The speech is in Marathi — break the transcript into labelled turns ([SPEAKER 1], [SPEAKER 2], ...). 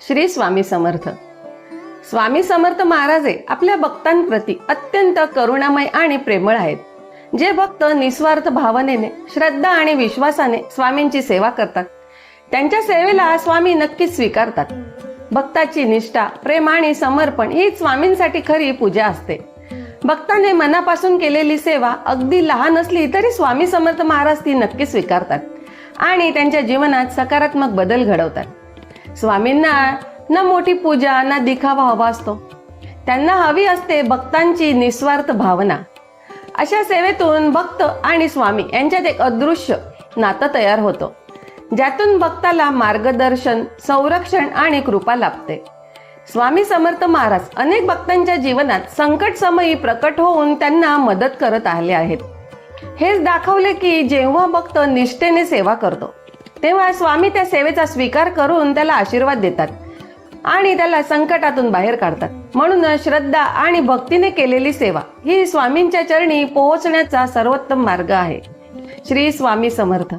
[SPEAKER 1] श्री स्वामी समर्थ. स्वामी समर्थ महाराज आपल्या भक्तांप्रती अत्यंत करुणामय आणि प्रेमळ आहेत. जे भक्त निस्वार्थ भावनेने, श्रद्धा आणि विश्वासाने स्वामींची सेवा करतात, त्यांच्या सेवेला स्वामी नक्कीच स्वीकारतात. भक्ताची निष्ठा, प्रेम आणि समर्पण ही स्वामींसाठी खरी पूजा असते. भक्ताने मनापासून केलेली सेवा अगदी लहान असली तरी स्वामी समर्थ महाराज ती नक्की स्वीकारतात आणि त्यांच्या जीवनात सकारात्मक बदल घडवतात. स्वामींना ना मोठी पूजा ना दिखावा हवा असतो. त्यांना हवी असते भक्तांची निस्वार्थ भावना. अशा सेवेतून भक्त आणि स्वामी यांच्यात एक अदृश्य नातं तयार होतं, ज्यातून भक्ताला मार्गदर्शन, संरक्षण आणि कृपा लाभते. स्वामी समर्थ महाराज अनेक भक्तांच्या जीवनात संकट समयी प्रकट होऊन त्यांना मदत करत आले आहेत. हेच दाखवले की जेव्हा भक्त निष्ठेने सेवा करतो तेव्हा स्वामी त्या सेवेचा स्वीकार करून त्याला आशीर्वाद देतात आणि त्याला संकटातून बाहेर काढतात. म्हणून श्रद्धा आणि भक्तीने केलेली सेवा ही स्वामींच्या चरणी पोहोचण्याचा सर्वोत्तम मार्ग आहे. श्री स्वामी समर्थ.